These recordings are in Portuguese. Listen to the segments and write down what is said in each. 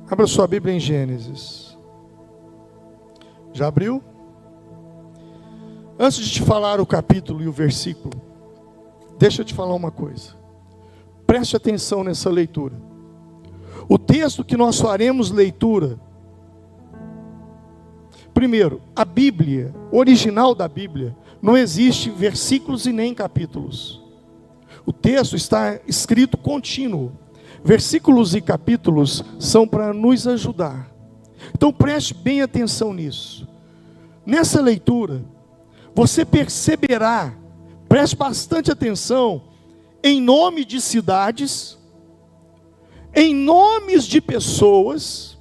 Abra sua Bíblia em Gênesis. Já abriu? Antes de te falar o capítulo e o versículo, deixa eu te falar uma coisa. Preste atenção nessa leitura. O texto que nós faremos leitura, primeiro, a Bíblia, original da Bíblia, não existe versículos e nem capítulos. O texto está escrito contínuo. Versículos e capítulos são para nos ajudar. Então preste bem atenção nisso. Nessa leitura, você perceberá, preste bastante atenção, em nome de cidades, em nomes de pessoas.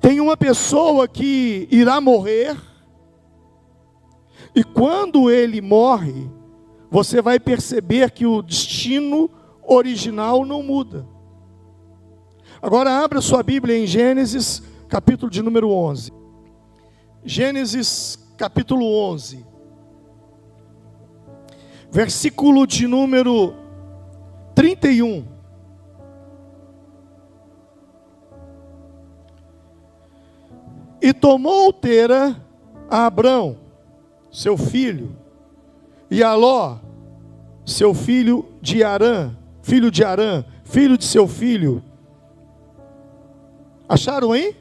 Tem uma pessoa que irá morrer, e quando ele morre, você vai perceber que o destino original não muda. Agora abra sua Bíblia em Gênesis, capítulo de número 11. Gênesis, capítulo 11. Versículo de número 31. E tomou Tera a Abrão, seu filho, e a Ló, seu filho de Arã, filho de seu filho. Acharam aí?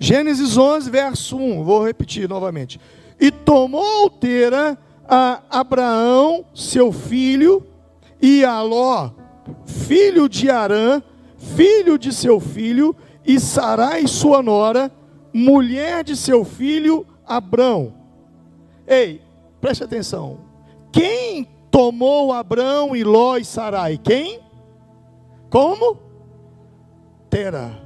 Gênesis 11, verso 1, vou repetir novamente. E tomou Tera a Abraão, seu filho, e a Ló, filho de Arã, filho de seu filho, e Sarai, sua nora, mulher de seu filho Abrão. Ei, preste atenção. Quem tomou Abrão e Ló e Sarai? Quem? Como? Tera.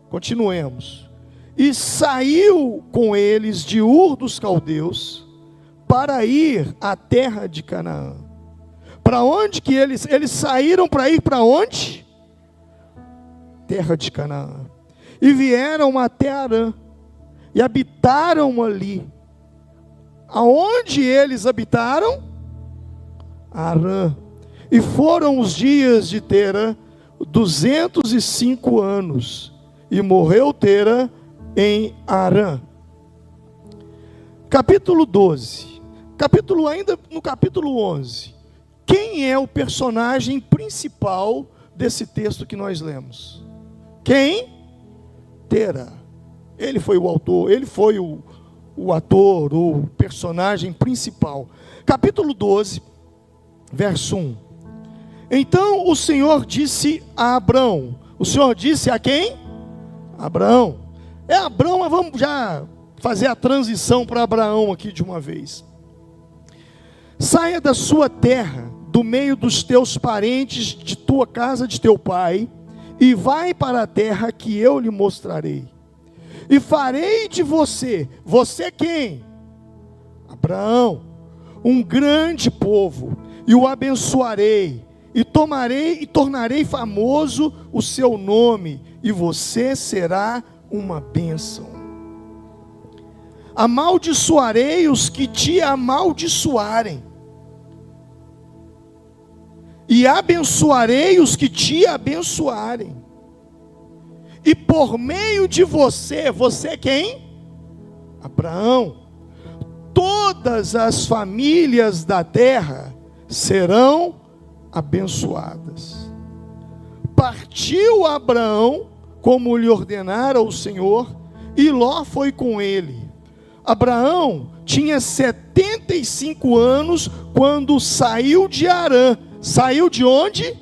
Continuemos. E saiu com eles de Ur dos Caldeus para ir à terra de Canaã. Para onde que eles saíram para ir para onde? Terra de Canaã. E vieram até Arã e habitaram ali. Aonde eles habitaram? Arã. E foram os dias de Tera 205 anos. E morreu Tera em Arã. Capítulo 12. Ainda no capítulo 11. Quem é o personagem principal desse texto que nós lemos? Quem? Tera. Ele foi o autor, ele foi o ator, o personagem principal. Capítulo 12, verso 1. Então o Senhor disse a Abrão. O Senhor disse a quem? Abraão. É Abrão, mas vamos já fazer a transição para Abraão aqui de uma vez. Saia da sua terra, do meio dos teus parentes, de tua casa, de teu pai, e vai para a terra que eu lhe mostrarei. E farei de você quem? Abraão, um grande povo, e o abençoarei, e tornarei famoso o seu nome, e você será uma bênção. Amaldiçoarei os que te amaldiçoarem, e abençoarei os que te abençoarem. E por meio de você quem? Abraão, todas as famílias da terra serão abençoadas. Partiu Abraão, como lhe ordenara o Senhor, e Ló foi com ele. Abraão tinha 75 anos quando saiu de Arã. Saiu de onde?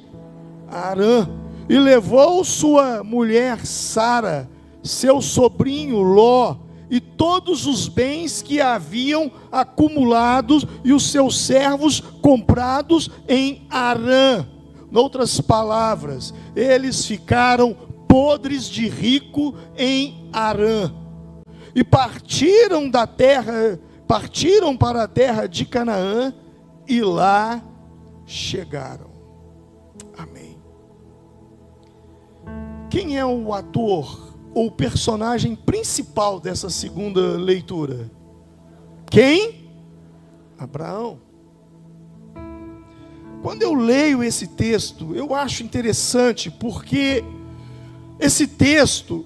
Arã. E levou sua mulher Sara, seu sobrinho Ló, e todos os bens que haviam acumulados, e os seus servos comprados em Arã. Noutras palavras, eles ficaram podres de rico em Arã. E partiram para a terra de Canaã, e lá chegaram. Amém. Quem é o ator ou o personagem principal dessa segunda leitura? Quem? Abraão. Quando eu leio esse texto, eu acho interessante, porque esse texto,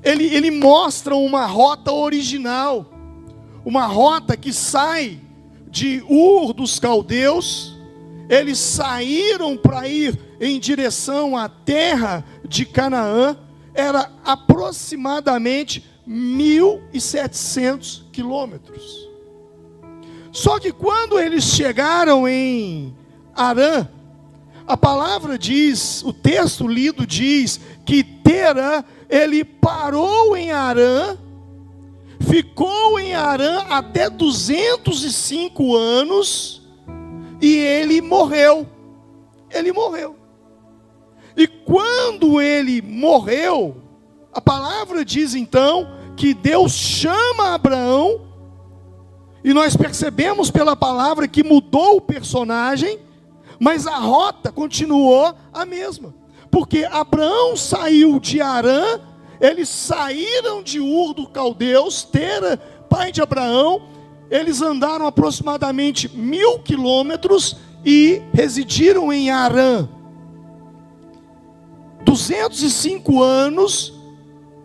ele mostra uma rota original, uma rota que sai de Ur dos Caldeus. Eles saíram para ir em direção à terra de Canaã, era aproximadamente 1.700 quilômetros. Só que quando eles chegaram em Harã, a palavra diz, o texto lido diz, que Tera, ele parou em Harã, ficou em Harã até 205 anos, e ele morreu. Ele morreu. E quando ele morreu, a palavra diz então que Deus chama Abraão, e nós percebemos pela palavra que mudou o personagem, mas a rota continuou a mesma. Porque Abraão saiu de Harã, eles saíram de Ur dos Caldeus, Tera, pai de Abraão, eles andaram aproximadamente 1.000 quilômetros e residiram em Harã. 205 anos,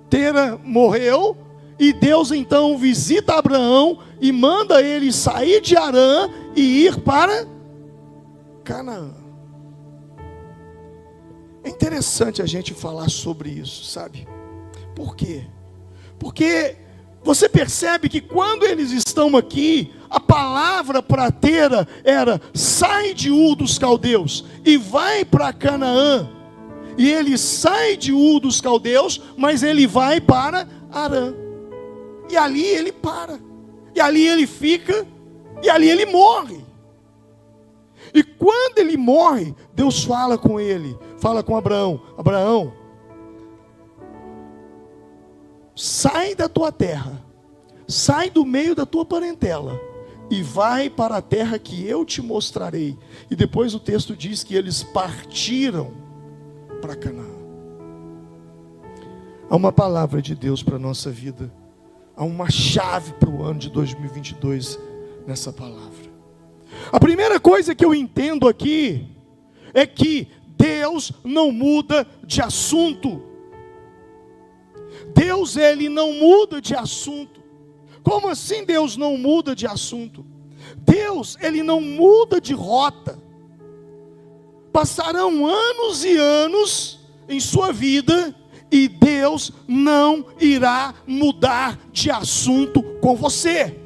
Tera morreu, e Deus então visita Abraão e manda ele sair de Harã e ir para Canaã. É interessante a gente falar sobre isso, sabe? Por quê? Porque você percebe que quando eles estão aqui, a palavra para Tera era: sai de Ur dos Caldeus e vai para Canaã. E ele sai de Ur dos Caldeus, mas ele vai para Harã. E ali ele para. E ali ele fica. E ali ele morre. E quando ele morre, Deus fala com ele. Fala com Abraão: Abraão, sai da tua terra. Sai do meio da tua parentela. E vai para a terra que eu te mostrarei. E depois o texto diz que eles partiram para Canaã. Há uma palavra de Deus para a nossa vida. Há uma chave para o ano de 2022 nessa palavra. A primeira coisa que eu entendo aqui é que Deus não muda de assunto. Deus, ele não muda de assunto. Como assim Deus não muda de assunto? Deus, ele não muda de rota. Passarão anos e anos em sua vida e Deus não irá mudar de assunto com você.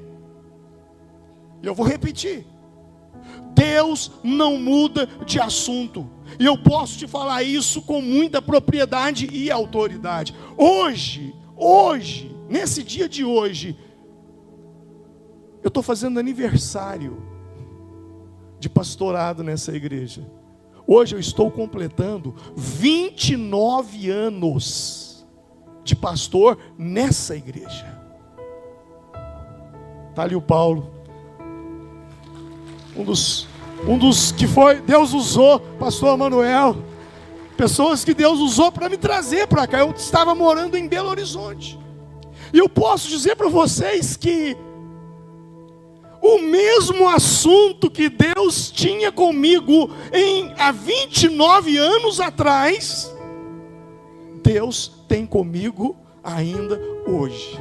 Eu vou repetir. Deus não muda de assunto. E eu posso te falar isso com muita propriedade e autoridade. Hoje, nesse dia de hoje, eu estou fazendo aniversário de pastorado nessa igreja. Hoje eu estou completando 29 anos de pastor nessa igreja. Está ali o Paulo. Um dos que foi, Deus usou, pastor Manuel. Pessoas que Deus usou para me trazer para cá. Eu estava morando em Belo Horizonte. E eu posso dizer para vocês que o mesmo assunto que Deus tinha comigo há 29 anos atrás, Deus tem comigo ainda hoje.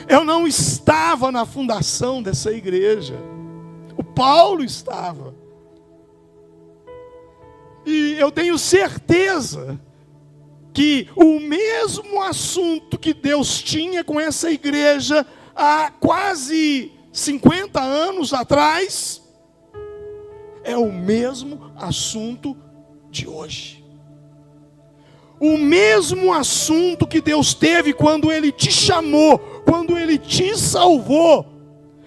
Eu não estava na fundação dessa igreja. O Paulo estava. E eu tenho certeza que o mesmo assunto que Deus tinha com essa igreja há quase 50 anos atrás, é o mesmo assunto de hoje. O mesmo assunto que Deus teve quando Ele te chamou, quando Ele te salvou,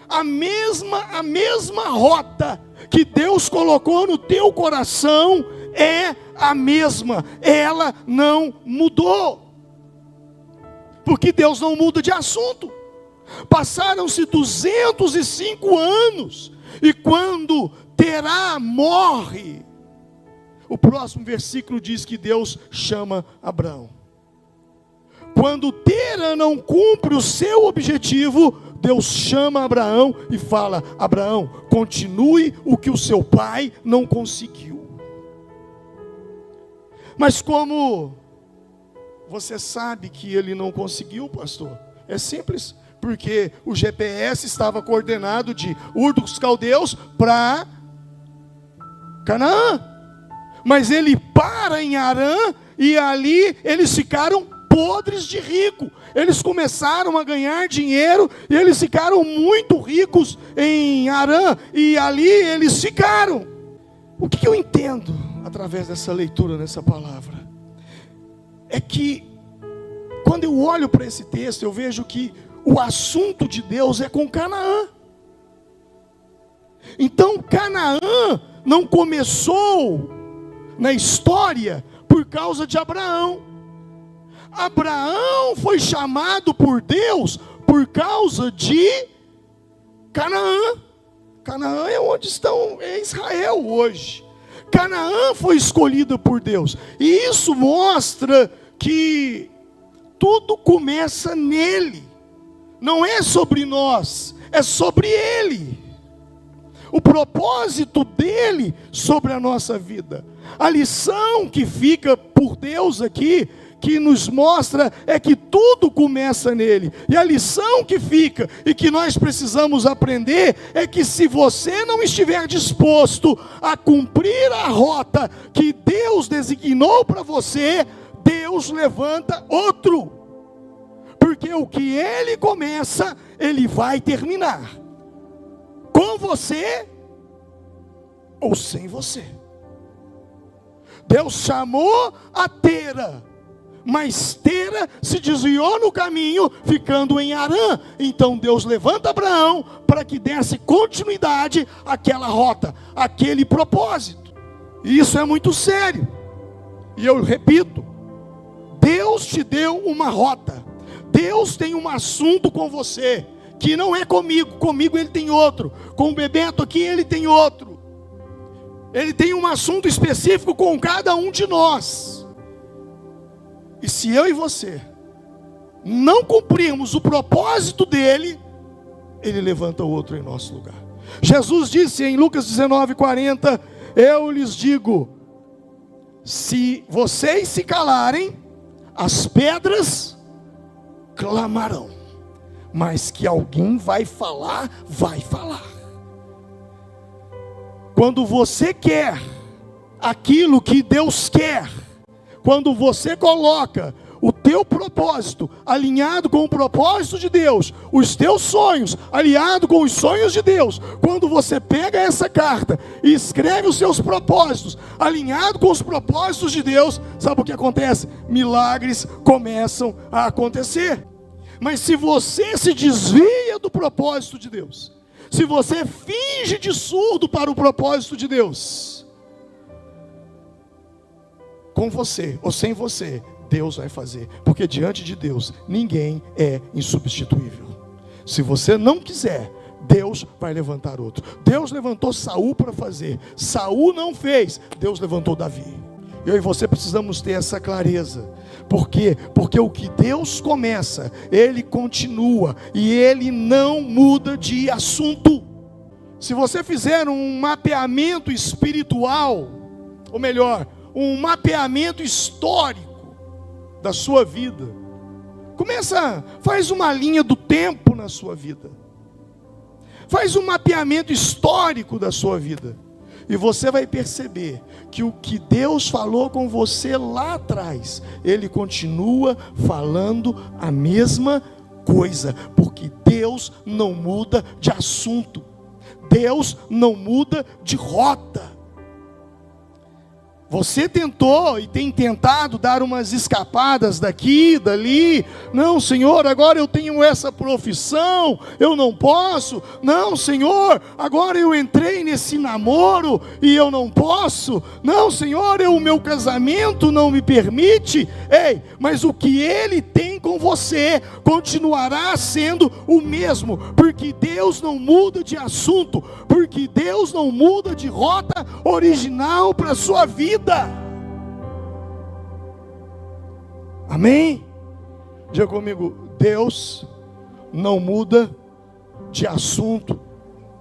a mesma rota que Deus colocou no teu coração é a mesma, ela não mudou, porque Deus não muda de assunto. Passaram-se 205 anos, e quando Terá morre, o próximo versículo diz que Deus chama Abraão. Quando Terá não cumpre o seu objetivo, Deus chama Abraão e fala: Abraão, continue o que o seu pai não conseguiu. Mas como você sabe que ele não conseguiu, pastor? É simples, porque o GPS estava coordenado de Ur dos Caldeus para Canaã. Mas ele para em Harã e ali eles ficaram podres de rico. Eles começaram a ganhar dinheiro e eles ficaram muito ricos em Harã e ali eles ficaram. O que eu entendo através dessa leitura, nessa palavra? É que quando eu olho para esse texto, eu vejo que o assunto de Deus é com Canaã. Então Canaã não começou na história por causa de Abraão. Abraão foi chamado por Deus por causa de Canaã. Canaã é onde é Israel hoje. Canaã foi escolhida por Deus. E isso mostra que tudo começa nele. Não é sobre nós, é sobre ele. O propósito dele sobre a nossa vida. A lição que fica por Deus aqui, que nos mostra, é que tudo começa nele. E a lição que fica e que nós precisamos aprender é que se você não estiver disposto a cumprir a rota que Deus designou para você, Deus levanta outro. Porque o que ele começa, ele vai terminar. Com você ou sem você. Deus chamou a Tera, mas Tera se desviou no caminho, ficando em Harã. Então Deus levanta Abraão para que desse continuidade àquela rota, àquele propósito. E isso é muito sério. E eu repito, Deus te deu uma rota. Deus tem um assunto com você, que não é comigo. Comigo ele tem outro. Com o Bebeto aqui ele tem outro. Ele tem um assunto específico com cada um de nós. E se eu e você não cumprirmos o propósito dele, ele levanta outro em nosso lugar. Jesus disse em Lucas 19:40, eu lhes digo, se vocês se calarem, as pedras clamarão. Mas que alguém vai falar, vai falar. Quando você quer aquilo que Deus quer, quando você coloca o teu propósito alinhado com o propósito de Deus, os teus sonhos alinhado com os sonhos de Deus, quando você pega essa carta e escreve os seus propósitos alinhado com os propósitos de Deus, sabe o que acontece? Milagres começam a acontecer. Mas se você se desvia do propósito de Deus, se você finge de surdo para o propósito de Deus, com você ou sem você, Deus vai fazer. Porque diante de Deus, ninguém é insubstituível. Se você não quiser, Deus vai levantar outro. Deus levantou Saul para fazer. Saul não fez, Deus levantou Davi. Eu e você precisamos ter essa clareza. Por quê? Porque o que Deus começa, ele continua e ele não muda de assunto. Se você fizer um mapeamento espiritual, ou melhor, um mapeamento histórico da sua vida, faz uma linha do tempo na sua vida. Faz um mapeamento histórico da sua vida. E você vai perceber que o que Deus falou com você lá atrás, ele continua falando a mesma coisa, porque Deus não muda de assunto, Deus não muda de rota. Você tentou e tem tentado dar umas escapadas daqui, dali. Não, Senhor, agora eu tenho essa profissão, eu não posso. Não, Senhor, agora eu entrei nesse namoro e eu não posso. Não, Senhor, o meu casamento não me permite. Ei, mas o que Ele tem com você continuará sendo o mesmo, porque Deus não muda de assunto, porque Deus não muda de rota original para a sua vida. Amém? Diga comigo, Deus não muda de assunto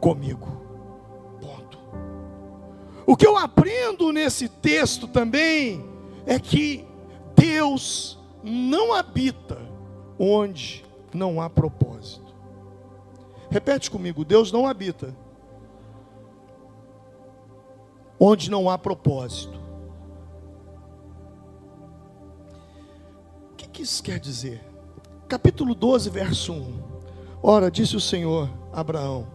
comigo. Ponto. O que eu aprendo nesse texto também é que Deus não habita onde não há propósito. Repete comigo: Deus não habita onde não há propósito. O que isso quer dizer? Capítulo 12, verso 1. Ora, disse o Senhor a Abraão: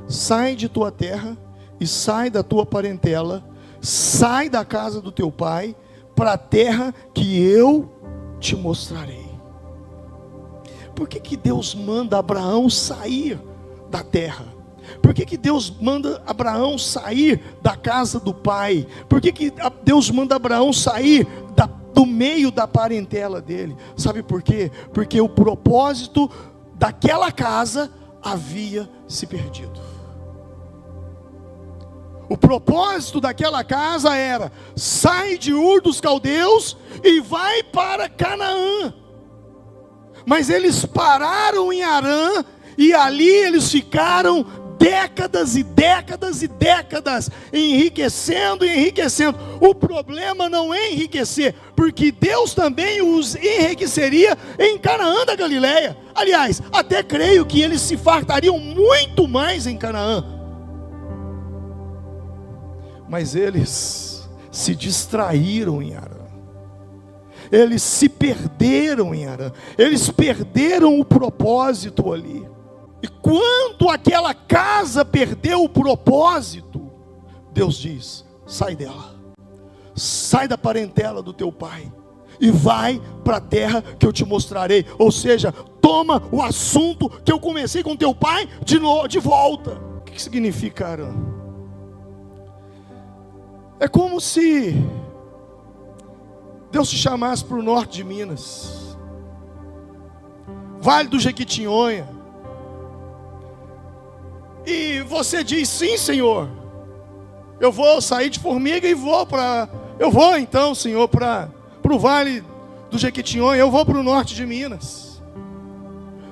sai de tua terra e sai da tua parentela, sai da casa do teu pai, para a terra que eu te mostrarei. Por que Deus manda Abraão sair da terra? Por que Deus manda Abraão sair da casa do pai? Por que Deus manda Abraão sair do meio da parentela dele? Sabe por quê? Porque o propósito daquela casa havia se perdido. O propósito daquela casa era: sai de Ur dos Caldeus e vai para Canaã. Mas eles pararam em Harã, e ali eles ficaram décadas e décadas e décadas, enriquecendo e enriquecendo. O problema não é enriquecer, porque Deus também os enriqueceria em Canaã da Galileia. Aliás, até creio que eles se fartariam muito mais em Canaã. Mas eles se distraíram em Harã. Eles se perderam em Harã. Eles perderam o propósito ali. E quando aquela casa perdeu o propósito, Deus diz: sai dela, sai da parentela do teu pai e vai para a terra que eu te mostrarei. Ou seja, toma o assunto que eu comecei com teu pai de volta. O que significa Harã? É como se Deus te chamasse para o norte de Minas, Vale do Jequitinhonha, e você diz: sim, Senhor, eu vou sair de Formiga e eu vou então, Senhor, para o Vale do Jequitinhonha, eu vou para o norte de Minas.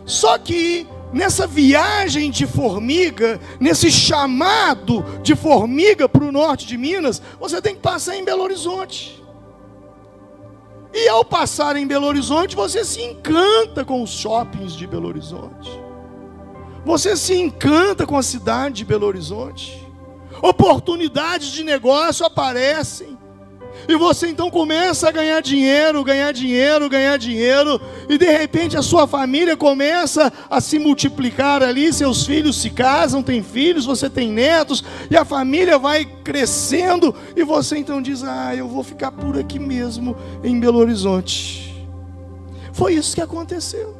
Só que nessa viagem de Formiga, nesse chamado de Formiga para o norte de Minas, você tem que passar em Belo Horizonte. E ao passar em Belo Horizonte, você se encanta com os shoppings de Belo Horizonte. Você se encanta com a cidade de Belo Horizonte. Oportunidades de negócio aparecem. E você então começa a ganhar dinheiro, e de repente a sua família começa a se multiplicar ali, seus filhos se casam, têm filhos, você tem netos, e a família vai crescendo, e você então diz: eu vou ficar por aqui mesmo, em Belo Horizonte. Foi isso que aconteceu.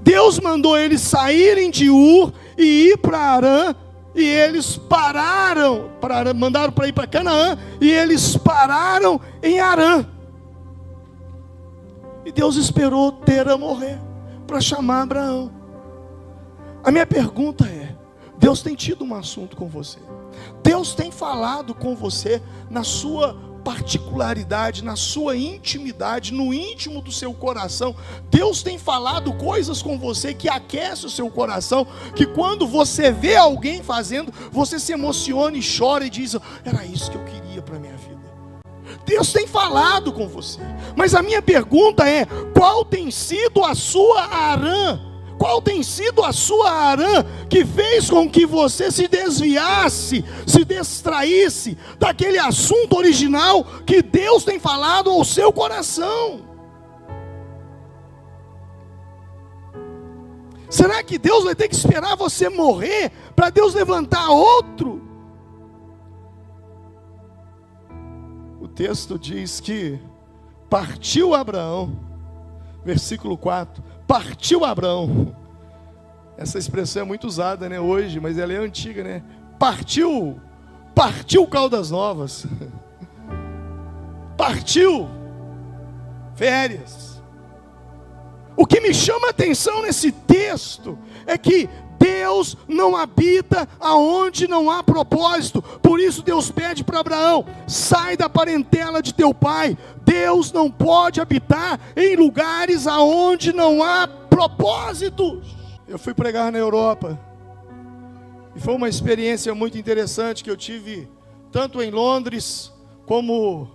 Deus mandou eles saírem de Ur e ir para Harã, e eles mandaram para ir para Canaã, e eles pararam em Harã. E Deus esperou Tera morrer para chamar Abraão. A minha pergunta é: Deus tem tido um assunto com você? Deus tem falado com você na sua particularidade, na sua intimidade, no íntimo do seu coração? Deus tem falado coisas com você que aquecem o seu coração, que quando você vê alguém fazendo, você se emociona e chora e diz: era isso que eu queria para a minha vida. Deus tem falado com você, mas a minha pergunta é: qual tem sido a sua Harã? Qual tem sido a sua Harã que fez com que você se desviasse, se distraísse daquele assunto original que Deus tem falado ao seu coração? Será que Deus vai ter que esperar você morrer para Deus levantar outro? O texto diz que partiu Abraão, versículo 4, partiu Abraão. Essa expressão é muito usada, né, hoje, mas ela é antiga, né? Partiu Caldas Novas. Partiu férias. O que me chama a atenção nesse texto é que Deus não habita aonde não há propósito. Por isso Deus pede para Abraão: sai da parentela de teu pai. Deus não pode habitar em lugares aonde não há propósitos. Eu fui pregar na Europa. E foi uma experiência muito interessante que eu tive, tanto em Londres, como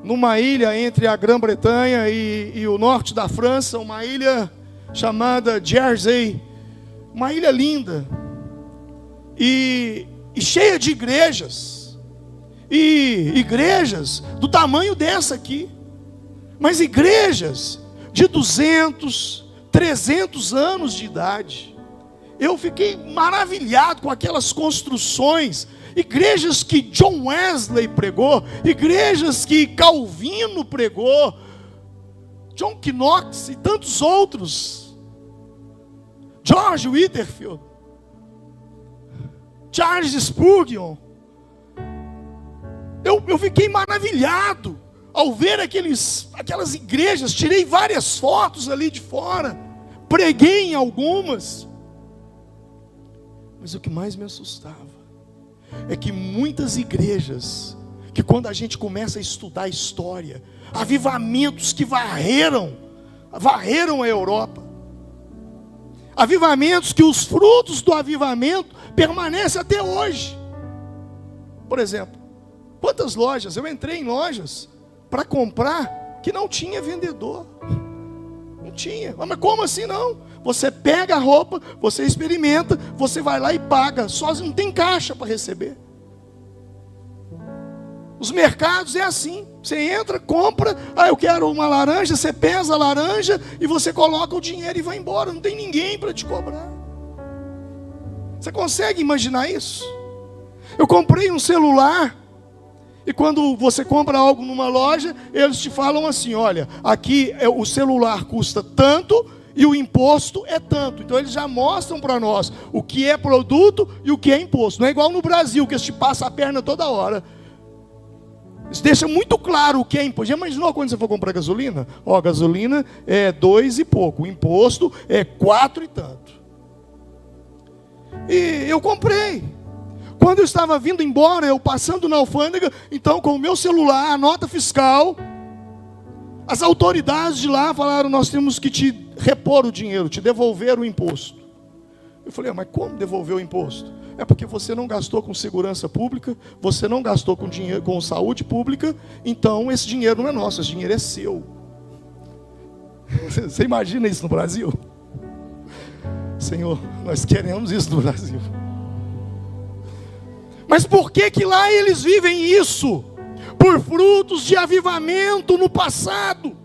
numa ilha entre a Grã-Bretanha e o norte da França, uma ilha chamada Jersey, uma ilha linda, e cheia de igrejas, e igrejas do tamanho dessa aqui, mas igrejas de 200, 300 anos de idade. Eu fiquei maravilhado com aquelas construções, igrejas que John Wesley pregou, igrejas que Calvino pregou, John Knox e tantos outros, George Whitefield, Charles Spurgeon. Eu fiquei maravilhado ao ver aquelas igrejas. Tirei várias fotos ali de fora, preguei em algumas. Mas o que mais me assustava é que muitas igrejas, que quando a gente começa a estudar a história, avivamentos que varreram a Europa, avivamentos que os frutos do avivamento permanecem até hoje. Por exemplo, quantas lojas, eu entrei em lojas para comprar que não tinha vendedor, não tinha. Mas como assim não? Você pega a roupa, você experimenta, você vai lá e paga, só não tem caixa para receber. Os mercados é assim, você entra, compra, eu quero uma laranja, você pesa a laranja e você coloca o dinheiro e vai embora, não tem ninguém para te cobrar. Você consegue imaginar isso? Eu comprei um celular, e quando você compra algo numa loja, eles te falam assim: olha, aqui o celular custa tanto e o imposto é tanto. Então eles já mostram para nós o que é produto e o que é imposto. Não é igual no Brasil, que eles te passam a perna toda hora. Isso deixa muito claro o que é imposto. Já imaginou quando você for comprar gasolina? Gasolina é 2 e pouco, o imposto é 4 e tanto. E eu comprei. Quando eu estava vindo embora, eu passando na alfândega, então com o meu celular, a nota fiscal, as autoridades de lá falaram: nós temos que te repor o dinheiro, te devolver o imposto. Eu falei: mas como devolver o imposto? É porque você não gastou com segurança pública, você não gastou com dinheiro, com saúde pública, então esse dinheiro não é nosso, esse dinheiro é seu. Você imagina isso no Brasil? Senhor, nós queremos isso no Brasil. Mas por que lá eles vivem isso? Por frutos de avivamento no passado.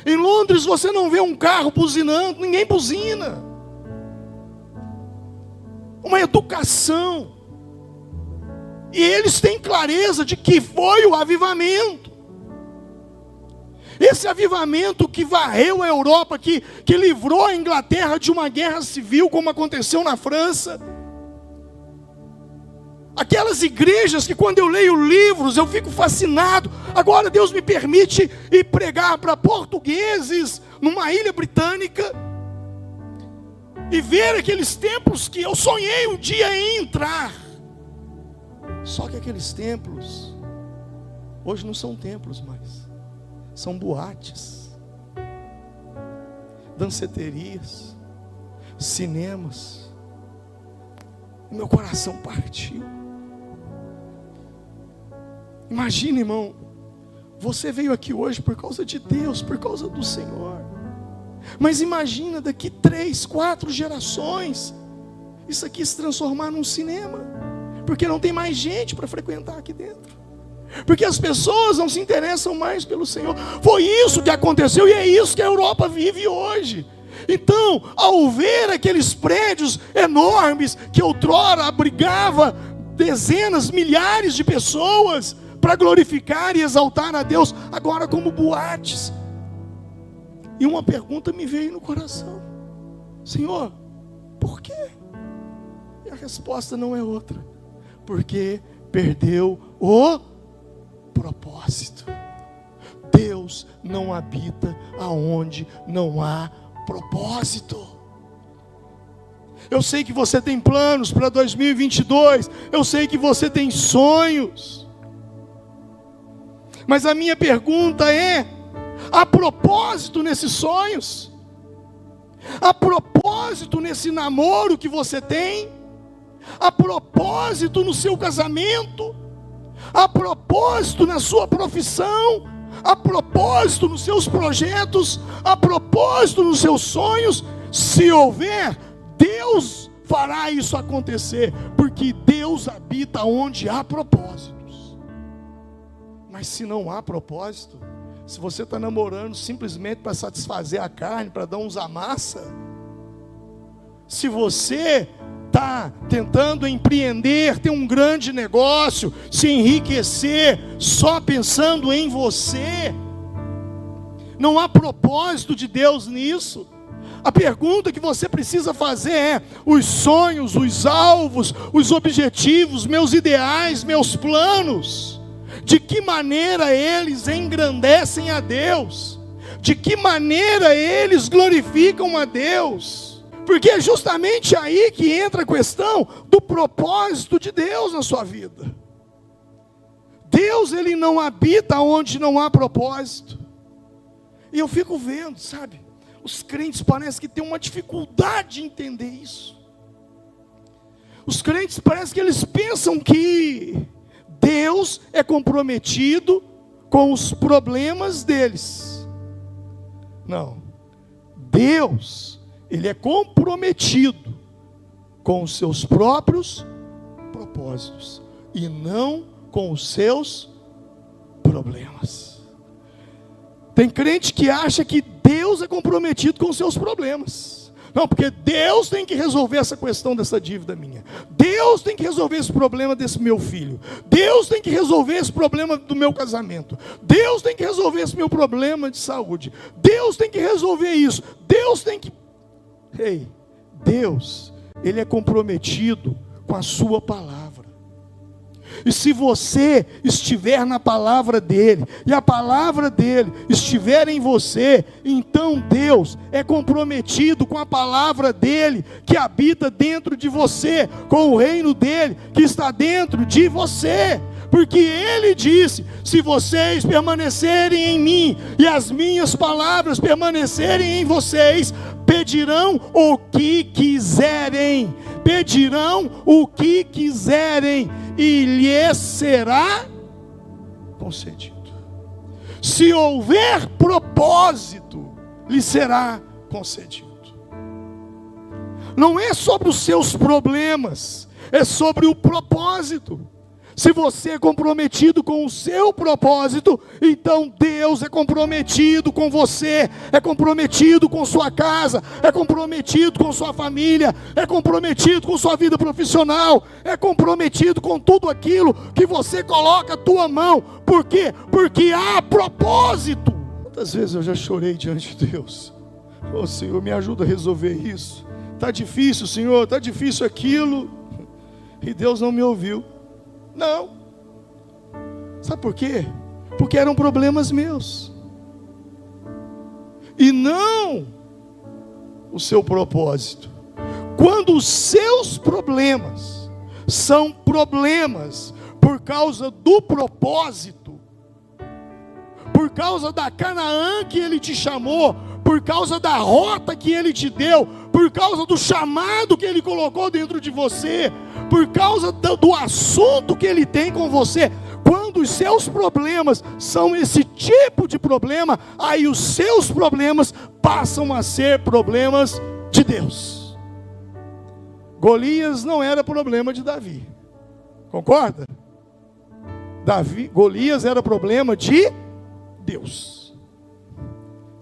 Em Londres você não vê um carro buzinando, ninguém buzina. Uma educação. E eles têm clareza de que foi o avivamento. Esse avivamento que varreu a Europa, que livrou a Inglaterra de uma guerra civil, como aconteceu na França. Aquelas igrejas que quando eu leio livros eu fico fascinado. Agora Deus me permite ir pregar para portugueses numa ilha britânica e ver aqueles templos que eu sonhei um dia em entrar. Só que aqueles templos hoje não são templos mais, são boates, danceterias, cinemas. Meu coração partiu. Imagina, irmão, você veio aqui hoje por causa de Deus, por causa do Senhor. Mas imagina daqui 3, 4 gerações, isso aqui se transformar num cinema, porque não tem mais gente para frequentar aqui dentro, porque as pessoas não se interessam mais pelo Senhor. Foi isso que aconteceu e é isso que a Europa vive hoje. Então, ao ver aqueles prédios enormes que outrora abrigava dezenas, milhares de pessoas para glorificar e exaltar a Deus, agora como boates. E uma pergunta me veio no coração: Senhor, por quê? E a resposta não é outra: porque perdeu o propósito. Deus não habita aonde não há propósito. Eu sei que você tem planos para 2022, eu sei que você tem sonhos, mas a minha pergunta é: há propósito nesses sonhos? há propósito nesse namoro que você tem, há propósito no seu casamento, há propósito na sua profissão, há propósito nos seus projetos, há propósito nos seus sonhos. Se houver, Deus fará isso acontecer, porque Deus habita onde há propósitos. Mas se não há propósito, se você está namorando simplesmente para satisfazer a carne, para dar uns amassa, se você está tentando empreender, ter um grande negócio, se enriquecer, só pensando em você, não há propósito de Deus nisso. A pergunta que você precisa fazer é: os sonhos, os alvos, os objetivos, meus ideais, meus planos, de que maneira eles engrandecem a Deus? De que maneira eles glorificam a Deus? Porque é justamente aí que entra a questão do propósito de Deus na sua vida. Deus, Ele não habita onde não há propósito. E eu fico vendo, sabe, os crentes parecem que têm uma dificuldade de entender isso. Os crentes parecem que eles pensam que Deus é comprometido com os problemas deles. Não. Deus, Ele é comprometido com os seus próprios propósitos e não com os seus problemas. Tem crente que acha que Deus é comprometido com os seus problemas. Não, porque Deus tem que resolver essa questão dessa dívida minha. Deus tem que resolver esse problema desse meu filho. Deus tem que resolver esse problema do meu casamento. Deus tem que resolver esse meu problema de saúde. Deus tem que resolver isso. Deus tem que... Ei, Deus, Ele é comprometido com a sua palavra. E se você estiver na palavra dEle, e a palavra dEle estiver em você, então Deus é comprometido com a palavra dEle, que habita dentro de você, com o reino dEle, que está dentro de você. Porque Ele disse: se vocês permanecerem em mim, e as minhas palavras permanecerem em vocês, pedirão o que quiserem. Pedirão o que quiserem, e lhes será concedido. Se houver propósito, lhe será concedido. Não é sobre os seus problemas, é sobre o propósito. Se você é comprometido com o seu propósito, então Deus é comprometido com você, é comprometido com sua casa, é comprometido com sua família, é comprometido com sua vida profissional, é comprometido com tudo aquilo que você coloca a tua mão. Por quê? Porque há propósito. Quantas vezes eu já chorei diante de Deus: ô Senhor, me ajuda a resolver isso. Está difícil, Senhor, está difícil aquilo. E Deus não me ouviu. Não. Sabe por quê? Porque eram problemas meus, e não o seu propósito. Quando os seus problemas são problemas por causa do propósito, por causa da Canaã que Ele te chamou, por causa da rota que Ele te deu, por causa do chamado que Ele colocou dentro de você, por causa do assunto que Ele tem com você, quando os seus problemas são esse tipo de problema, aí os seus problemas passam a ser problemas de Deus. Golias não era problema de Davi, concorda? Golias era problema de Deus.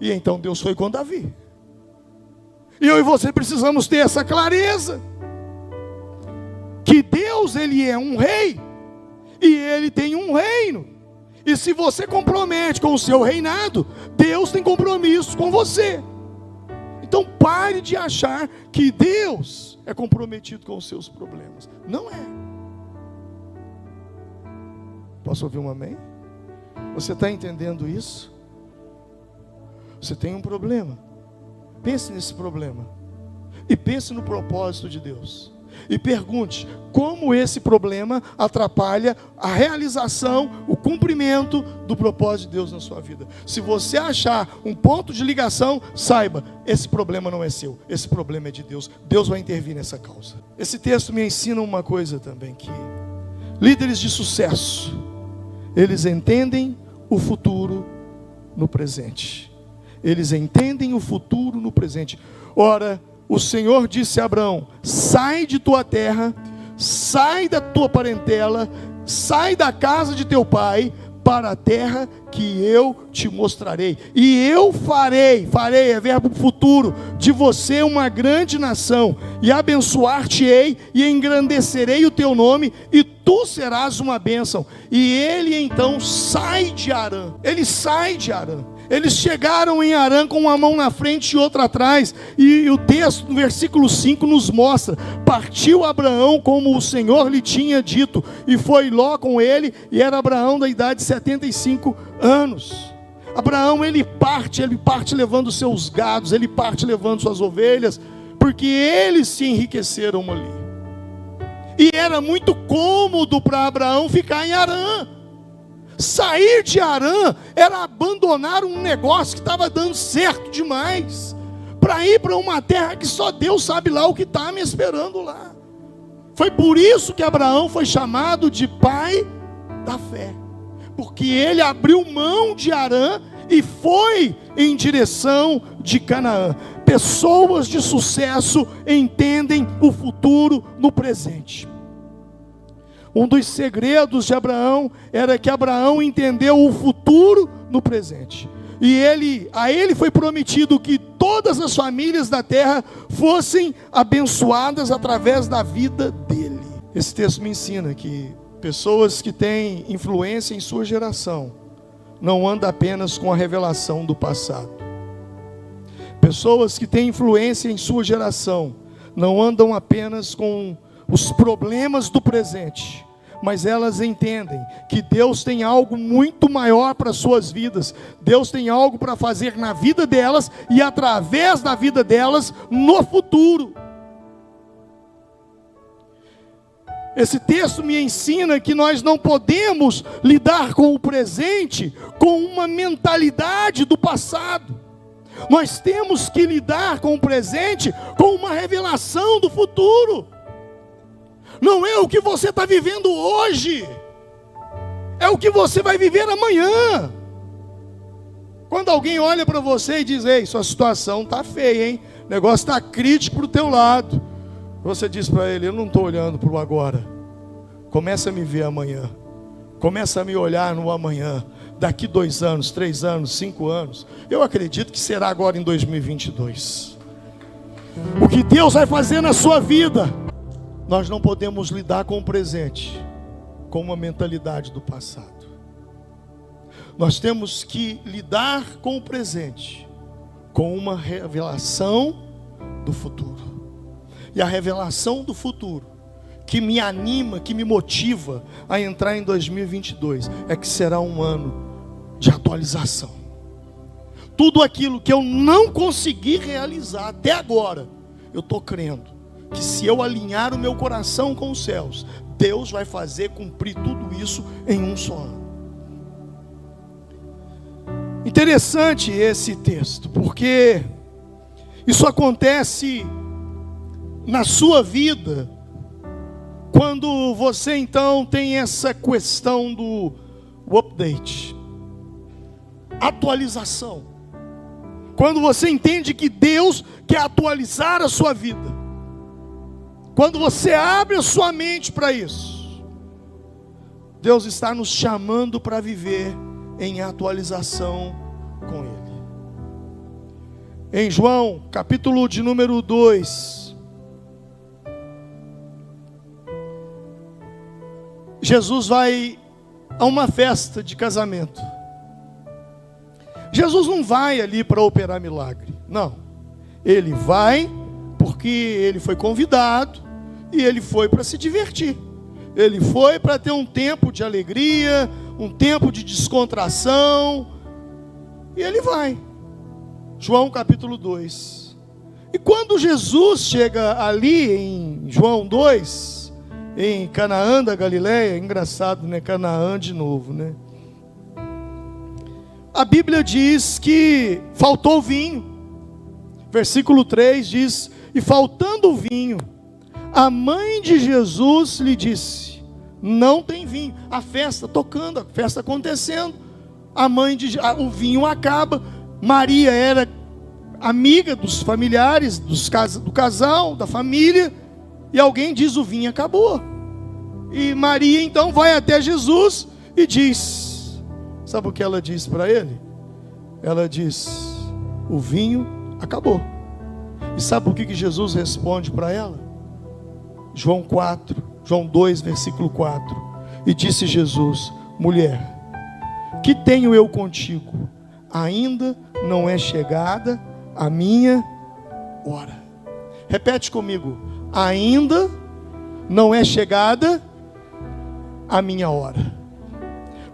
E então Deus foi com Davi. E eu e você precisamos ter essa clareza, que Deus, Ele é um rei, e Ele tem um reino. E se você compromete com o seu reinado, Deus tem compromisso com você. Então pare de achar que Deus é comprometido com os seus problemas. Não é. Posso ouvir um amém? Você está entendendo isso? Você tem um problema. Pense nesse problema e pense no propósito de Deus. e pergunte como esse problema atrapalha a realização, o cumprimento do propósito de Deus na sua vida. Se você achar um ponto de ligação, saiba, esse problema não é seu, esse problema é de Deus. Deus vai intervir nessa causa. Esse texto me ensina uma coisa também, que líderes de sucesso, eles entendem o futuro no presente. Eles entendem o futuro no presente. Ora, o Senhor disse a Abraão: sai de tua terra, sai da tua parentela, sai da casa de teu pai, para a terra que eu te mostrarei. E eu farei é verbo futuro, de você uma grande nação, e abençoar-te-ei, e engrandecerei o teu nome, e tu serás uma bênção. E ele então sai de Harã. Ele sai de Harã. Eles chegaram em Harã com uma mão na frente e outra atrás, e o texto no versículo 5 nos mostra: partiu Abraão como o Senhor lhe tinha dito, e foi Ló com ele, e era Abraão da idade de 75 anos. Abraão, ele parte levando seus gados, ele parte levando suas ovelhas, porque eles se enriqueceram ali, e era muito cômodo para Abraão ficar em Harã. Sair de Harã era abandonar um negócio que estava dando certo demais, para ir para uma terra que só Deus sabe lá o que está me esperando lá. Foi por isso que Abraão foi chamado de pai da fé, porque ele abriu mão de Harã e foi em direção de Canaã. Pessoas de sucesso entendem o futuro no presente. Um dos segredos de Abraão era que Abraão entendeu o futuro no presente. E a ele foi prometido que todas as famílias da terra fossem abençoadas através da vida dele. Esse texto me ensina que pessoas que têm influência em sua geração não andam apenas com a revelação do passado. Pessoas que têm influência em sua geração não andam apenas com os problemas do presente, mas elas entendem que Deus tem algo muito maior para suas vidas. Deus tem algo para fazer na vida delas e através da vida delas no futuro. Esse texto me ensina que nós não podemos lidar com o presente com uma mentalidade do passado. Nós temos que lidar com o presente com uma revelação do futuro. Não é o que você está vivendo hoje, é o que você vai viver amanhã. Quando alguém olha para você e diz: ei, sua situação está feia, hein? O negócio está crítico para o teu lado. Você diz para ele: eu não estou olhando para o agora. Começa a me ver amanhã. Começa a me olhar no amanhã. Daqui 2 anos, 3 anos, 5 anos. Eu acredito que será agora em 2022. O que Deus vai fazer na sua vida. Nós não podemos lidar com o presente com uma mentalidade do passado. Nós temos que lidar com o presente com uma revelação do futuro. E a revelação do futuro que me anima, que me motiva a entrar em 2022 é que será um ano de atualização. Tudo aquilo que eu não consegui realizar até agora, eu estou crendo que se eu alinhar o meu coração com os céus, Deus vai fazer cumprir tudo isso em um só ano. Interessante esse texto, porque isso acontece na sua vida, quando você então tem essa questão do update, atualização. Quando você entende que Deus quer atualizar a sua vida. Quando você abre a sua mente para isso, Deus está nos chamando para viver em atualização com Ele. Em João, capítulo de número 2, Jesus vai a uma festa de casamento. Jesus não vai ali para operar milagre, não. Ele vai porque ele foi convidado. E ele foi para se divertir. Ele foi para ter um tempo de alegria, um tempo de descontração. E ele vai. João capítulo 2. E quando Jesus chega ali em João 2, em Canaã da Galileia, engraçado, né? Canaã de novo, né? A Bíblia diz que faltou vinho. Versículo 3 diz: e faltando o vinho, a mãe de Jesus lhe disse: não tem vinho. A festa tocando, a festa acontecendo, o vinho acaba. Maria era amiga dos familiares, do casal, da família, e alguém diz: o vinho acabou. E Maria então vai até Jesus e diz, sabe o que ela diz para ele? Ela diz: o vinho acabou. E sabe por que Jesus responde para ela? João 2, versículo 4. E disse Jesus: mulher, que tenho eu contigo? Ainda não é chegada a minha hora. Repete comigo: ainda não é chegada a minha hora.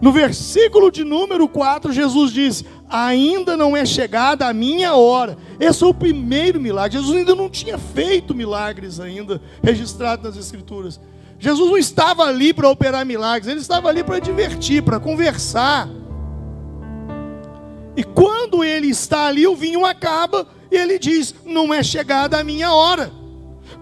No versículo de número 4, Jesus diz: ainda não é chegada a minha hora. Esse é o primeiro milagre. Jesus ainda não tinha feito milagres ainda registrados nas Escrituras. Jesus não estava ali para operar milagres, ele estava ali para divertir, para conversar. E quando ele está ali, o vinho acaba, e ele diz: não é chegada a minha hora.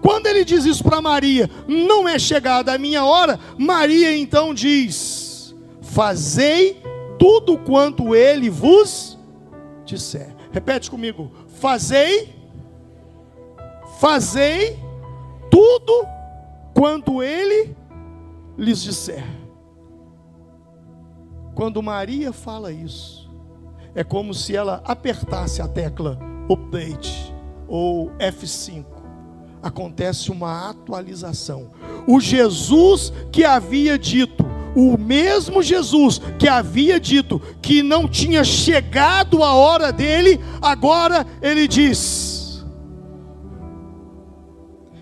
Quando ele diz isso para Maria: não é chegada a minha hora, Maria então diz: fazei tudo quanto ele vos disser. Repete comigo: fazei tudo quanto ele lhes disser. Quando Maria fala isso, é como se ela apertasse a tecla update ou F5. Acontece uma atualização. O Jesus que havia dito, o mesmo Jesus que havia dito que não tinha chegado a hora dele, agora ele diz: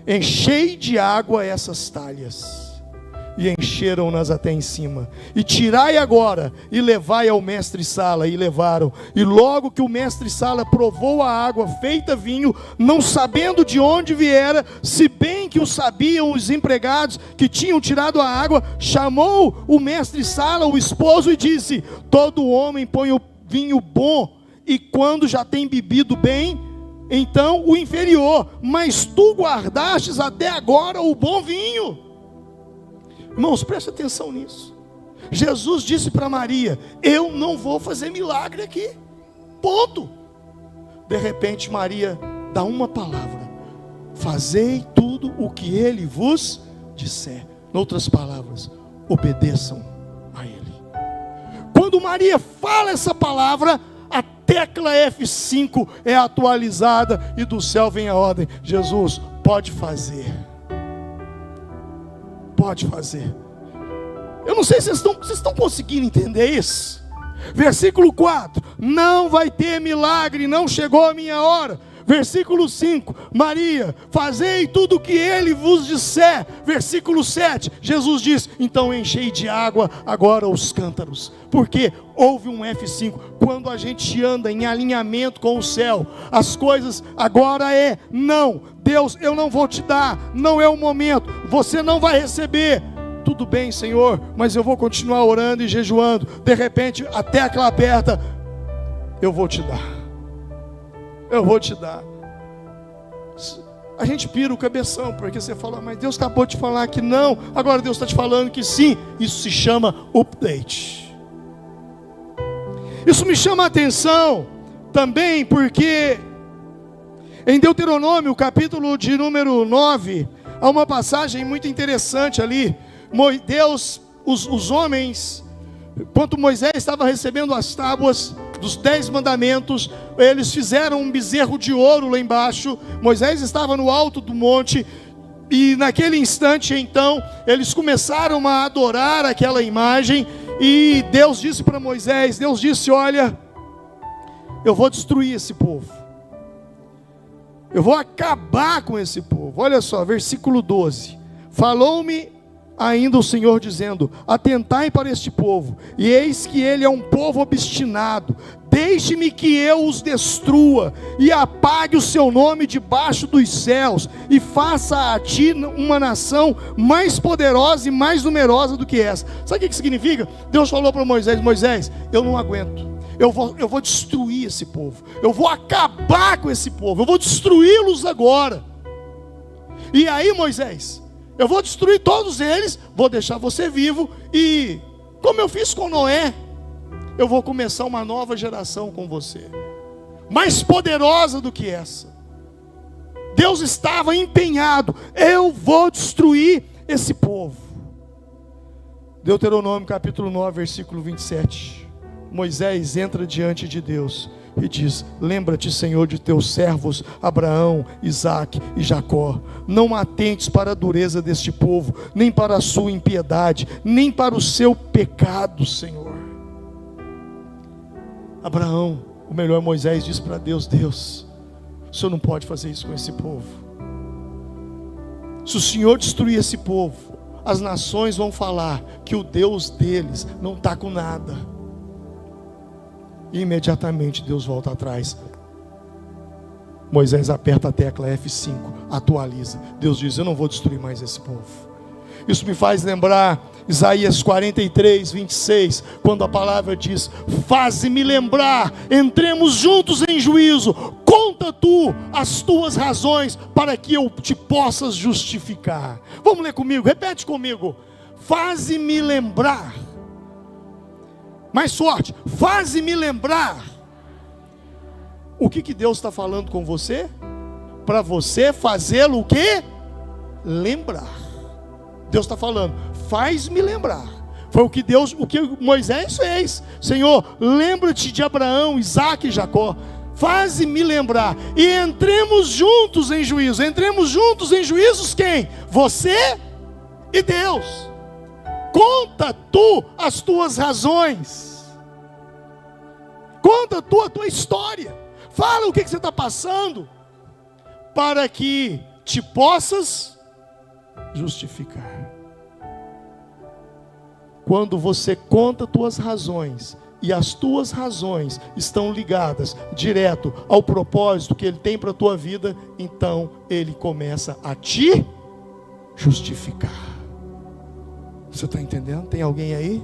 enchei de água essas talhas. E encheram-nas até em cima. E tirai agora, e levai ao mestre-sala. E levaram. E logo que o mestre-sala provou a água feita vinho, não sabendo de onde viera, se bem que o sabiam os empregados que tinham tirado a água, chamou o mestre-sala, o esposo, e disse: todo homem põe o vinho bom, e quando já tem bebido bem, então o inferior, mas tu guardastes até agora o bom vinho. Irmãos, preste atenção nisso. Jesus disse para Maria: eu não vou fazer milagre aqui, ponto. De repente Maria dá uma palavra: fazei tudo o que ele vos disser. Em outras palavras, obedeçam a ele. Quando Maria fala essa palavra, a tecla F5 é atualizada e do céu vem a ordem: Jesus, pode fazer. Pode fazer. Eu não sei se vocês estão conseguindo entender isso. Versículo 4: não vai ter milagre, não chegou a minha hora. Versículo 5: Maria, fazei tudo o que ele vos disser. Versículo 7: Jesus diz: então enchei de água agora os cântaros. Porque houve um F5. Quando a gente anda em alinhamento com o céu, as coisas agora é: não, Deus, eu não vou te dar, não é o momento, você não vai receber. Tudo bem, Senhor, mas eu vou continuar orando e jejuando. De repente a tecla aperta: eu vou te dar. Eu vou te dar. A gente pira o cabeção, porque você fala: mas Deus acabou de falar que não, agora Deus está te falando que sim. Isso se chama update. Isso me chama a atenção também porque em Deuteronômio, capítulo de número 9, há uma passagem muito interessante ali. Deus, os homens, enquanto Moisés estava recebendo as tábuas dos 10 mandamentos, eles fizeram um bezerro de ouro lá embaixo. Moisés estava no alto do monte, e naquele instante então, eles começaram a adorar aquela imagem, e Deus disse para Moisés, Deus disse: olha, eu vou destruir esse povo, eu vou acabar com esse povo. Olha só, versículo 12: falou-me ainda o Senhor dizendo: atentai para este povo, e eis que ele é um povo obstinado, deixe-me que eu os destrua, e apague o seu nome debaixo dos céus, e faça a ti uma nação mais poderosa e mais numerosa do que essa. Sabe o que significa? Deus falou para Moisés: Moisés, eu não aguento, eu vou destruir esse povo, eu vou acabar com esse povo, eu vou destruí-los agora. E aí, Moisés, eu vou destruir todos eles, vou deixar você vivo, e como eu fiz com Noé, eu vou começar uma nova geração com você, mais poderosa do que essa. Deus estava empenhado: eu vou destruir esse povo. Deuteronômio capítulo 9, versículo 27. Moisés entra diante de Deus e diz: lembra-te, Senhor, de teus servos Abraão, Isaque e Jacó. Não atentes para a dureza deste povo, nem para a sua impiedade, nem para o seu pecado, Senhor. Abraão, ou melhor, Moisés diz para Deus: Deus, o Senhor não pode fazer isso com esse povo. Se o Senhor destruir esse povo, as nações vão falar que o Deus deles não está com nada. E imediatamente Deus volta atrás. Moisés aperta a tecla F5, atualiza. Deus diz: eu não vou destruir mais esse povo. Isso me faz lembrar Isaías 43, 26, quando a palavra diz: faze-me lembrar, entremos juntos em juízo, conta tu as tuas razões, para que eu te possas justificar. Vamos ler comigo, repete comigo: faze-me lembrar. Mais forte: faze-me lembrar. O que Deus está falando com você? Para você fazê-lo o quê? Lembrar. Deus está falando: faz-me lembrar. Foi o que Moisés fez. Senhor, lembra-te de Abraão, Isaque e Jacó. Faze-me lembrar. E entremos juntos em juízo. Entremos juntos em juízos quem? Você e Deus. Conta tu as tuas razões. Conta tu a tua história. Fala o que você está passando, para que te possas justificar. Quando você conta tuas razões, e as tuas razões estão ligadas direto ao propósito que Ele tem para a tua vida, então Ele começa a te justificar. Você está entendendo? Tem alguém aí?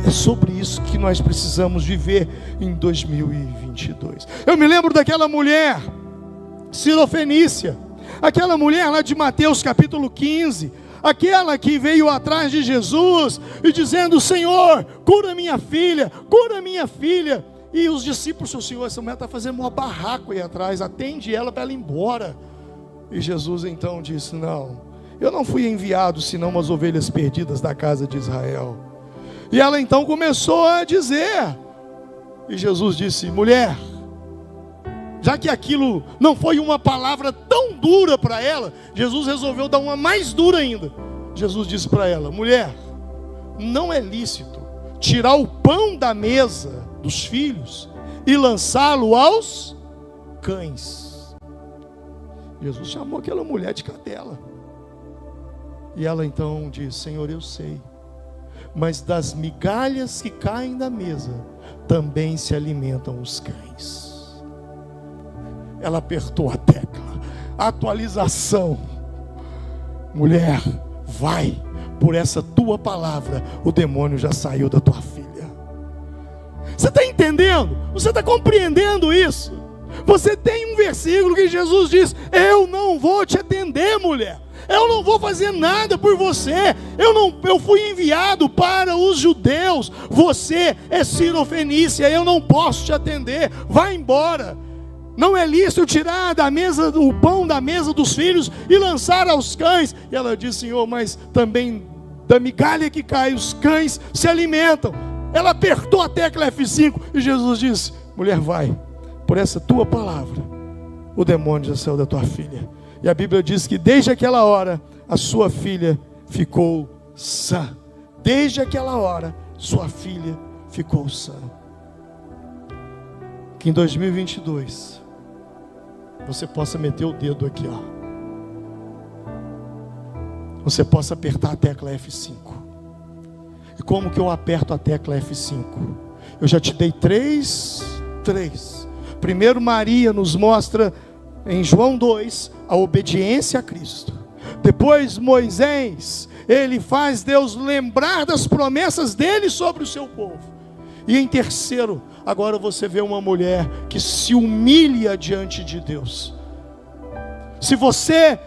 É sobre isso que nós precisamos viver em 2022. Eu me lembro daquela mulher Sirofenícia, aquela mulher lá de Mateus capítulo 15, aquela que veio atrás de Jesus e dizendo: Senhor, cura minha filha, cura minha filha. E os discípulos: o Senhor, essa mulher está fazendo um barraco aí atrás, atende ela para ela ir embora. E Jesus então disse: não, eu não fui enviado senão umas ovelhas perdidas da casa de Israel. E ela então começou a dizer, e Jesus disse: mulher, já que aquilo não foi uma palavra tão dura para ela, Jesus resolveu dar uma mais dura ainda. Jesus disse para ela: mulher, não é lícito tirar o pão da mesa dos filhos e lançá-lo aos cães. Jesus chamou aquela mulher de cadela. E ela então disse: Senhor, eu sei, mas das migalhas que caem da mesa também se alimentam os cães. Ela apertou a tecla, atualização. Mulher, vai, por essa tua palavra o demônio já saiu da tua filha. Você está entendendo? Você está compreendendo isso? Você tem um versículo que Jesus diz: eu não vou te atender, mulher. Eu não vou fazer nada por você. Eu fui enviado para os judeus. Você é Sirofenícia, eu não posso te atender. Vai embora. Não é lícito tirar da mesa o pão da mesa dos filhos e lançar aos cães. E ela disse: Senhor, mas também da migalha que cai, os cães se alimentam. Ela apertou a tecla F5 e Jesus disse: mulher, vai, por essa tua palavra o demônio já saiu da tua filha. E a Bíblia diz que desde aquela hora a sua filha ficou sã. Desde aquela hora sua filha ficou sã. Que em 2022 você possa meter o dedo aqui, ó. Você possa apertar a tecla F5. E como que eu aperto a tecla F5? Eu já te dei três. Primeiro, Maria nos mostra em João 2 a obediência a Cristo. Depois, Moisés, ele faz Deus lembrar das promessas dele sobre o seu povo. E em terceiro, agora você vê uma mulher que se humilha diante de Deus. Se você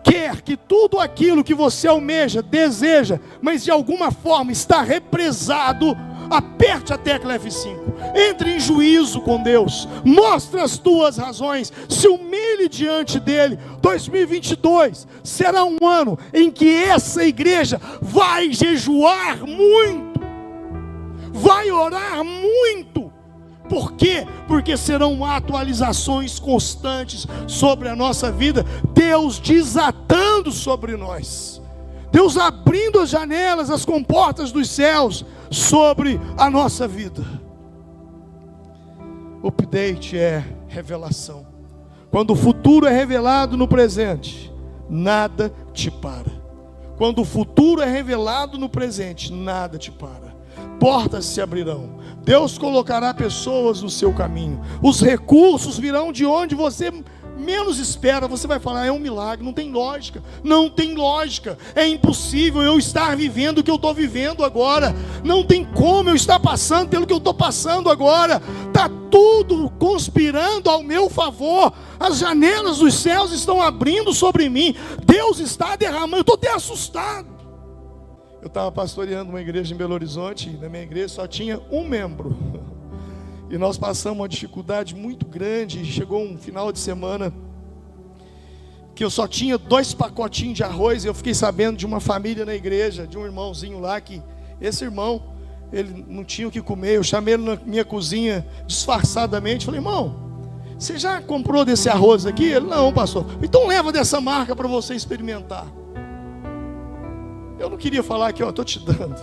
quer que tudo aquilo que você almeja, deseja, mas de alguma forma está represado, aperte a tecla F5, entre em juízo com Deus, mostre as tuas razões, se humilhe diante dele. 2022 será um ano em que essa igreja vai jejuar muito, vai orar muito. Por quê? Porque serão atualizações constantes sobre a nossa vida, Deus desatando sobre nós, Deus abrindo as janelas, as comportas dos céus sobre a nossa vida. Update é revelação. Quando o futuro é revelado no presente, nada te para. Quando o futuro é revelado no presente, nada te para. Portas se abrirão. Deus colocará pessoas no seu caminho. Os recursos virão de onde você menos espera. Você vai falar, é um milagre, não tem lógica. Não tem lógica, é impossível eu estar vivendo o que eu estou vivendo agora. Não tem como eu estar passando pelo que eu estou passando agora. Está tudo conspirando ao meu favor. As janelas dos céus estão abrindo sobre mim. Deus está derramando. Eu estou até assustado. Eu estava pastoreando uma igreja em Belo Horizonte, e na minha igreja só tinha um membro. E nós passamos uma dificuldade muito grande. Chegou um final de semana que eu só tinha 2 pacotinhos de arroz. E eu fiquei sabendo de uma família na igreja, de um irmãozinho lá, que esse irmão, ele não tinha o que comer. Eu chamei ele na minha cozinha disfarçadamente. Falei, irmão, você já comprou desse arroz aqui? Ele, não, pastor. Então leva dessa marca para você experimentar. Eu não queria falar aqui, ó, estou te dando.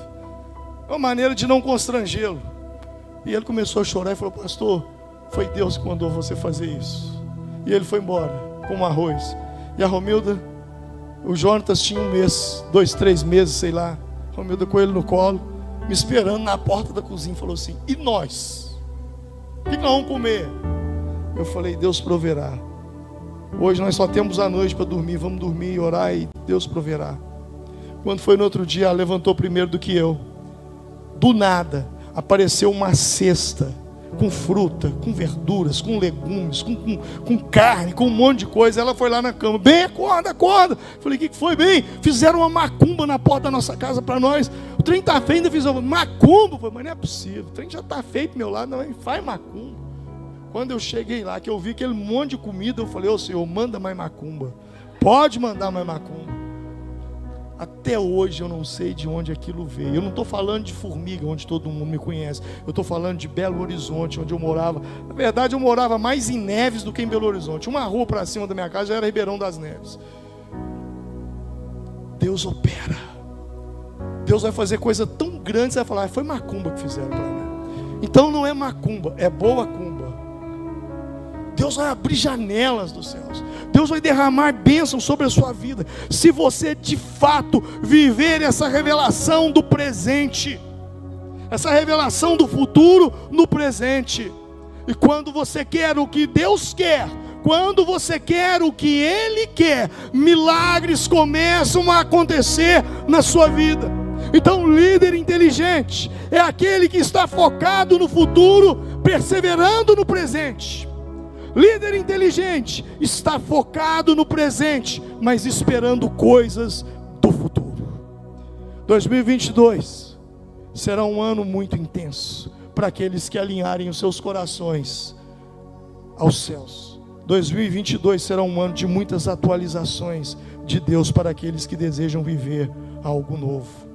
É uma maneira de não constrangê-lo. E ele começou a chorar e falou, pastor, foi Deus que mandou você fazer isso. E ele foi embora com um arroz. E a Romilda, o Jonatas tinha 1 mês, 2, 3 meses, sei lá. A Romilda com ele no colo, me esperando na porta da cozinha, falou assim, e nós? O que nós vamos comer? Eu falei, Deus proverá. Hoje nós só temos a noite para dormir, vamos dormir e orar e Deus proverá. Quando foi no outro dia, ela levantou primeiro do que eu. Do nada, apareceu uma cesta com fruta, com verduras, com legumes, com carne, com um monte de coisa. Ela foi lá na cama, bem, acorda. Falei, o que foi, bem? Fizeram uma macumba na porta da nossa casa para nós. O trem está feio, ainda fizeram macumba. Falei, mas não é possível, o trem já está feio pro meu lado, não, faz macumba. Quando eu cheguei lá, que eu vi aquele monte de comida, eu falei, ô Senhor, manda mais macumba. Pode mandar mais macumba. Até hoje eu não sei de onde aquilo veio. Eu não estou falando de Formiga, onde todo mundo me conhece. Eu estou falando de Belo Horizonte, onde eu morava. Na verdade, eu morava mais em Neves do que em Belo Horizonte. Uma rua para cima da minha casa já era Ribeirão das Neves. Deus opera. Deus vai fazer coisa tão grande, você vai falar, foi macumba que fizeram para mim. Então não é macumba, é boa cumba. Deus vai abrir janelas dos céus. Deus vai derramar bênção sobre a sua vida. Se você de fato viver essa revelação do presente, essa revelação do futuro no presente. E quando você quer o que Deus quer, quando você quer o que Ele quer, milagres começam a acontecer na sua vida. Então, líder inteligente é aquele que está focado no futuro, perseverando no presente. Líder inteligente está focado no presente, mas esperando coisas do futuro. 2022 será um ano muito intenso para aqueles que alinharem os seus corações aos céus. 2022 será um ano de muitas atualizações de Deus para aqueles que desejam viver algo novo.